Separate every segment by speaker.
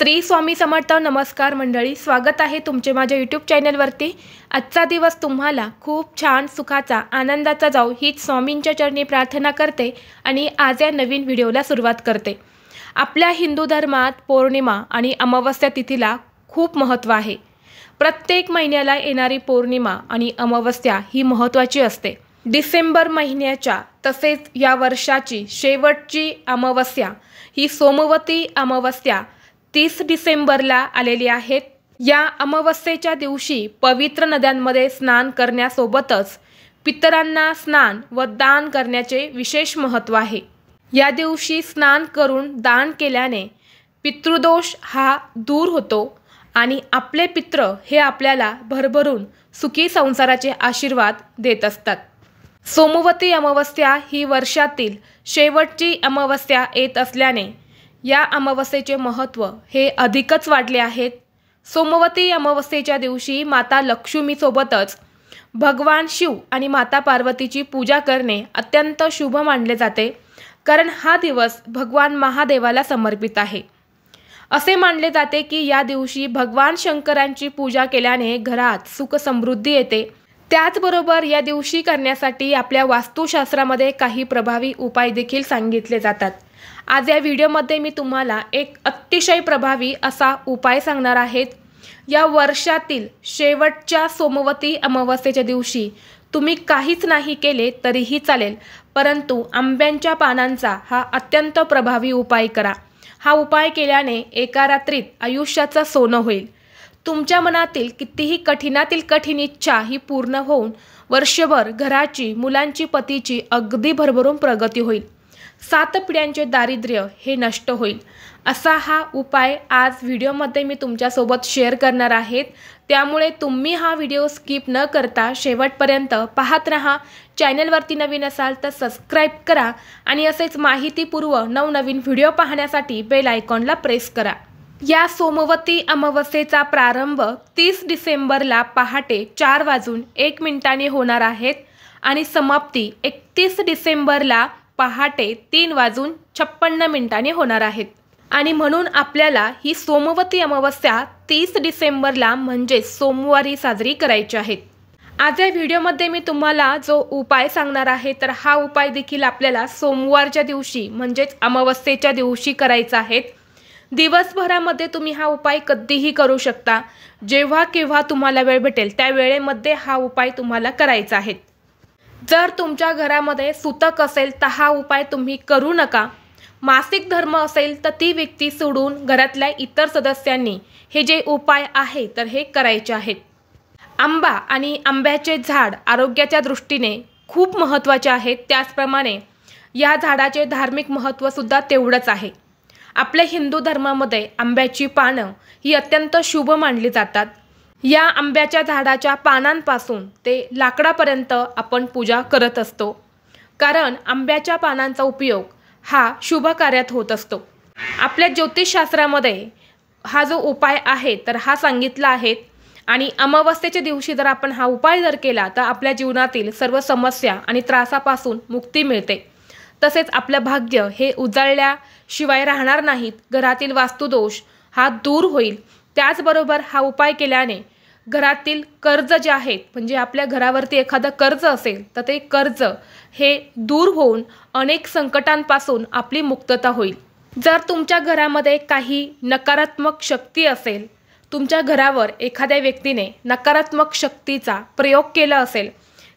Speaker 1: श्री स्वामी समर्थ। नमस्कार मंडळी, स्वागत आहे तुमचे माझ्या यूट्यूब चॅनलवरती। आजचा दिवस तुम्हाला खूप छान सुखाचा आनंदाचा जाऊ हीच स्वामींच्या चरणी प्रार्थना करते आणि आज या नवीन व्हिडिओला सुरुवात करते। आपल्या हिंदू धर्मात पौर्णिमा आणि अमावस्या तिथीला खूप महत्त्व आहे। प्रत्येक महिन्याला येणारी पौर्णिमा आणि अमावस्या ही महत्त्वाची असते। डिसेंबर महिन्याच्या तसेच या वर्षाची शेवटची अमावस्या ही सोमवती अमावस्या 30 डिसेंबरला आलेली आहेत। या अमावस्येच्या दिवशी पवित्र नद्यांमध्ये स्नान करण्यासोबतच पितरांना स्नान व दान करण्याचे विशेष महत्त्व आहे। या दिवशी स्नान करून दान केल्याने पितृदोष हा दूर होतो आणि आपले पित्र हे आपल्याला भरभरून सुखी संसाराचे आशीर्वाद देत असतात। सोमवती अमावस्या ही वर्षातील शेवटची अमावस्या येत असल्याने या अमावस्येचे महत्त्व हे अधिकच वाढले आहेत। सोमवती अमावस्येच्या दिवशी माता लक्ष्मीसोबतच भगवान शिव आणि माता पार्वतीची पूजा करणे अत्यंत शुभ मानले जाते, कारण हा दिवस भगवान महादेवाला समर्पित आहे। असे मानले जाते की या दिवशी भगवान शंकरांची पूजा केल्याने घरात सुख समृद्धी येते। त्याचबरोबर या दिवशी करण्यासाठी आपल्या वास्तुशास्त्रामध्ये काही प्रभावी उपाय देखील सांगितले जातात। आज या व्हिडिओमध्ये मी तुम्हाला एक अतिशय प्रभावी असा उपाय सांगणार आहे। या वर्षातील शेवटच्या सोमवती अमावस्येच्या दिवशी तुम्ही काहीच नाही केले तरीही चालेल, परंतु आंब्यांच्या पानांचा हा अत्यंत प्रभावी उपाय करा। हा उपाय केल्याने एका रात्रीत आयुष्याचं सोनं होईल। तुमच्या मनातील कितीही कठीणातील कठीण इच्छा ही पूर्ण होऊन वर्षभर घराची, मुलांची, पतीची अगदी भरभरून प्रगती होईल। 7 पिढ्यांचे दारिद्र्य हे नष्ट होईल। असा हा उपाय आज व्हिडिओमध्ये मी तुमच्यासोबत शेअर करणार आहे, त्यामुळे तुम्ही हा व्हिडिओ स्किप न करता शेवटपर्यंत पाहत रहा। चॅनलवरती नवीन असाल तर सबस्क्राईब करा आणि असेच माहितीपूर्व नवनवीन व्हिडिओ पाहण्यासाठी बेल आयकॉनला प्रेस करा। या सोमवती अमावस्येचा प्रारंभ 30 डिसेंबरला पहाटे 4:01 होणार आहेत आणि समाप्ती 31 डिसेंबरला पहाटे 3:56 होणार आहेत। आणि म्हणून आपल्याला ही सोमवती अमावस्या 30 डिसेंबरला म्हणजे सोमवारी साजरी करायची आहे। आज या व्हिडिओमध्ये मी तुम्हाला जो उपाय सांगणार आहे तर हा उपाय देखील आपल्याला सोमवारच्या दिवशी म्हणजेच अमावस्येच्या दिवशी करायचा आहे। दिवसभरामध्ये तुम्ही हा उपाय कधीही करू शकता, जेव्हा केव्हा तुम्हाला वेळ भेटेल त्या वेळेमध्ये हा उपाय तुम्हाला करायचा आहे। जर तुमच्या घरामध्ये सूतक असेल तर हा उपाय तुम्ही करू नका। मासिक धर्म असेल तर ती व्यक्ती सोडून घरातल्या इतर सदस्यांनी हे जे उपाय आहे तर हे करायचे आहेत। आंबा आणि आंब्याचे झाड आरोग्याच्या दृष्टीने खूप महत्त्वाचे आहेत, त्याचप्रमाणे या झाडाचे धार्मिक महत्त्व सुद्धा तेवढंच आहे। आपल्या हिंदू धर्मामध्ये आंब्याची पानं ही अत्यंत शुभ मानली जातात। या आंब्याच्या झाडाच्या पानांपासून ते लाकडापर्यंत आपण पूजा करत असतो, कारण आंब्याच्या पानांचा उपयोग हा शुभ कार्यात होत असतो। आपल्या ज्योतिषशास्त्रामध्ये हा जो उपाय आहे तर हा सांगितला आहे आणि अमावस्येच्या दिवशी जर आपण हा उपाय जर केला तर आपल्या जीवनातील सर्व समस्या आणि त्रासापासून मुक्ती मिळते। तसेच आपलं भाग्य हे उजळल्याशिवाय राहणार नाहीत, घरातील वास्तुदोष हा दूर होईल। त्याचबरोबर हा उपाय केल्याने घरातील कर्ज जे आहेत म्हणजे आपल्या घरावरती एखादं कर्ज असेल तर ते कर्ज हे दूर होऊन अनेक संकटांपासून आपली मुक्तता होईल। जर तुमच्या घरामध्ये काही नकारात्मक शक्ती असेल, तुमच्या घरावर एखाद्या व्यक्तीने नकारात्मक शक्तीचा प्रयोग केला असेल,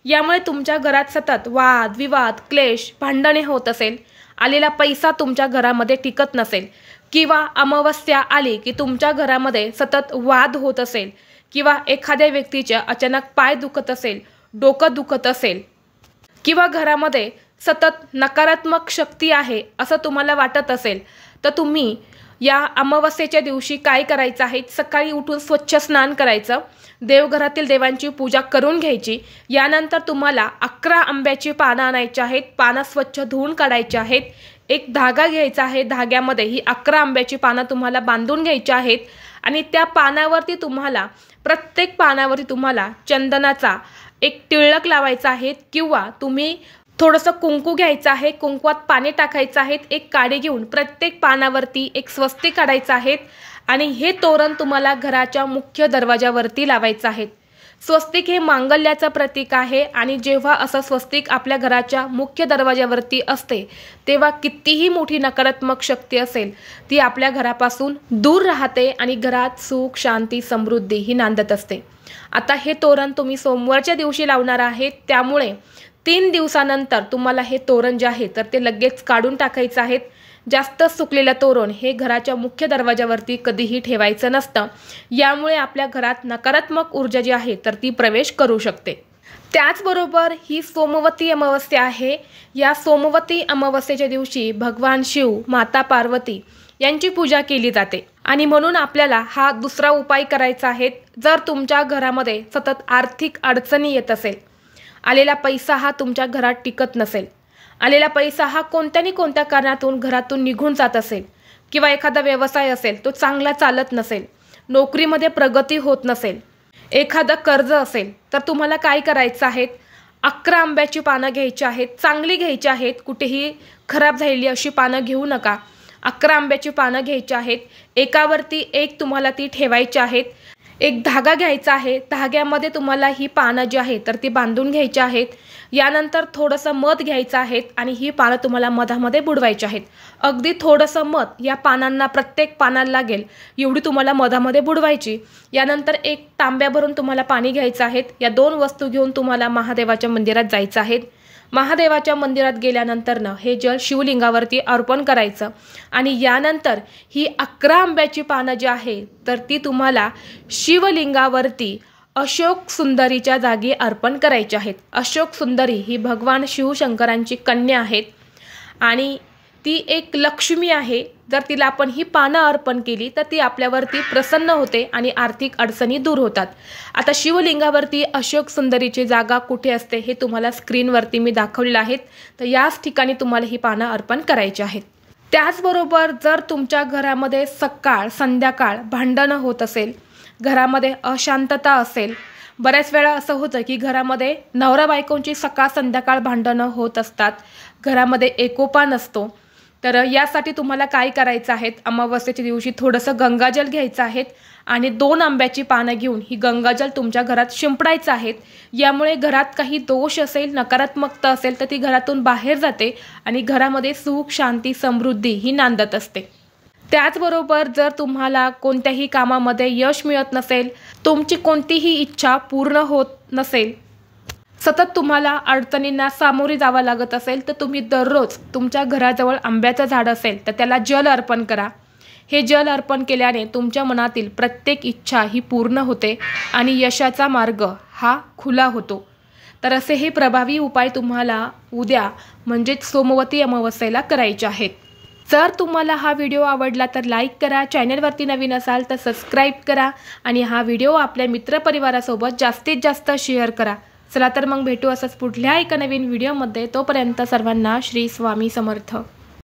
Speaker 1: यामुळे तुमच्या घरात सतत वाद विवाद, क्लेश, भांडणे होत असेल, आलेला पैसा तुमच्या घरामध्ये टिकत नसेल, किंवा अमावस्या आली की तुमच्या घरामध्ये सतत वाद होत असेल, किंवा एखाद्या व्यक्तीच्या अचानक पाय दुखत असेल, डोकं दुखत असेल, किंवा घरामध्ये सतत नकारात्मक शक्ती आहे असं तुम्हाला वाटत असेल, तर तुम्ही या अमावस्येच्या दिवशी काय करायचं आहे, सकाळी उठून स्वच्छ स्नान करायचं, देवघरातील देवांची पूजा करून घ्यायची। यानंतर तुम्हाला 11 आंब्याची पानं आणायची आहेत, पानं स्वच्छ धुवून काढायची आहेत। एक धागा घ्यायचा आहे, धाग्यामध्ये ही 11 आंब्याची पानं तुम्हाला बांधून घ्यायची आहेत आणि त्या पानावरती तुम्हाला प्रत्येक पानावरती तुम्हाला चंदनाचा एक टिळक लावायचा आहे, किंवा तुम्ही थोडंसं कुंकू घ्यायचं आहे, कुंकवात पाणी टाकायचं आहे, एक काडी घेऊन प्रत्येक पानावरती एक स्वस्तिक काढायचं आहे आणि हे तोरण तुम्हाला घराच्या मुख्य दरवाजावरती लावायचं आहे। स्वस्तिक हे मांगल्याचं प्रतीक आहे आणि जेव्हा असं स्वस्तिक आपल्या घराच्या मुख्य दरवाजावरती असते तेव्हा कितीही मोठी नकारात्मक शक्ती असेल ती आपल्या घरापासून दूर राहते आणि घरात सुख, शांती, समृद्धी ही नांदत असते। आता हे तोरण तुम्ही सोमवारच्या दिवशी लावणार आहे, त्यामुळे 3 दिवसानंतर तुम्हाला हे तोरण जे आहे तर ते लगेच काढून टाकायचं आहे। जास्त सुकलेलं तोरण हे घराच्या मुख्य दरवाजावरती कधीही ठेवायचं नसतं, यामुळे आपल्या घरात नकारात्मक ऊर्जा जी आहे तर ती प्रवेश करू शकते। त्याचबरोबर ही सोमवती अमावस्या आहे। या सोमवती अमावस्येच्या दिवशी भगवान शिव, माता पार्वती यांची पूजा केली जाते आणि म्हणून आपल्याला हा दुसरा उपाय करायचा आहे। जर तुमच्या घरामध्ये सतत आर्थिक अडचणी येत असेल, आलेला पैसा हा तुमच्या घरात टिकत नसेल, आलेला पैसा हा कोणत्या कारणातून घरातून निघून जात असेल किंवा एखादा व्यवसाय असेल तो चांगला चालत नसेल, नोकरीमध्ये प्रगती होत नसेल, एखादा कर्ज असेल, तर तुम्हाला काय करायचं आहे, 11 आंब्याची पानं घ्यायची आहेत, चांगली घ्यायची आहेत, कुठेही खराब झालेली अशी पानं घेऊ नका। 11 आंब्याची पानं घ्यायची आहेत, एकावरती एक तुम्हाला ती ठेवायची आहेत। एक धागा घ्यायचा आहे, धाग्यामध्ये तुम्हाला ही पानं जी आहेत तर ती बांधून घ्यायची आहेत। यानंतर थोडंसं मध घ्यायचं आहे आणि ही पानं तुम्हाला मधामध्ये बुडवायची आहेत। अगदी थोडंसं मध या पानांना, प्रत्येक पानाला लागेल एवढी तुम्हाला मधामध्ये बुडवायची। यानंतर एक तांब्या भरून तुम्हाला पाणी घ्यायचं आहे। या 2 वस्तू घेऊन तुम्हाला महादेवाच्या मंदिरात जायचं आहे। महादेवाच्या मंदिरात गेल्यानंतर हे जल शिवलिंगावरती अर्पण करायचं आणि यानंतर ही 11 आंब्याची पानं जी आहे तर ती तुम्हाला शिवलिंगावरती अशोक सुंदरीच्या जागी अर्पण करायची आहेत। अशोक सुंदरी ही भगवान शिवशंकरांची कन्या आहेत आणि ती एक लक्ष्मी आहे। जर तिला आपण ही पानं अर्पण केली तर ती आपल्यावरती प्रसन्न होते आणि आर्थिक अडचणी दूर होतात। आता शिवलिंगावरती अशोक सुंदरीची जागा कुठे असते हे तुम्हाला स्क्रीनवरती मी दाखवलेलं आहे, तर याच ठिकाणी तुम्हाला ही पानं अर्पण करायची आहेत। त्याचबरोबर जर तुमच्या घरामध्ये सकाळ संध्याकाळ भांडणं होत असेल, घरामध्ये अशांतता असेल, बऱ्याच वेळा असं होतं की घरामध्ये नवरा बायकोंची सकाळ संध्याकाळ भांडणं होत असतात, घरामध्ये एकोपा नसतो, तर यासाठी तुम्हाला काय करायचं आहे, अमावस्येच्या दिवशी थोडंसं गंगाजल घ्यायचं आहे आणि 2 आंब्याची पानं घेऊन ही गंगाजल तुमच्या घरात शिंपडायचं आहे। यामुळे घरात काही दोष असेल, नकारात्मकता असेल तर ती घरातून बाहेर जाते आणि घरामध्ये सुख, शांती, समृद्धी ही नांदत असते। त्याचबरोबर जर तुम्हाला कोणत्याही कामामध्ये यश मिळत नसेल, तुमची कोणतीही इच्छा पूर्ण होत नसेल, सतत तुम्हाला अडचणींना सामोरे जावं लागत असेल, तर तुम्ही दररोज तुमच्या घराजवळ आंब्याचं झाड असेल तर त्याला जल अर्पण करा। हे जल अर्पण केल्याने तुमच्या मनातील प्रत्येक इच्छा ही पूर्ण होते आणि यशाचा मार्ग हा खुला होतो। तर असे हे प्रभावी उपाय तुम्हाला उद्या म्हणजेच सोमवती अमावस्येला करायचे आहेत। जर तुम्हाला हा व्हिडिओ आवडला तर लाईक करा, चॅनलवरती नवीन असाल तर सबस्क्राईब करा आणि हा व्हिडिओ आपल्या मित्रपरिवारासोबत जास्तीत जास्त शेअर करा। चला तर मग भेटू असंच पुढल्या एका नवीन व्हिडिओमध्ये। तोपर्यंत सर्वांना श्री स्वामी समर्थ।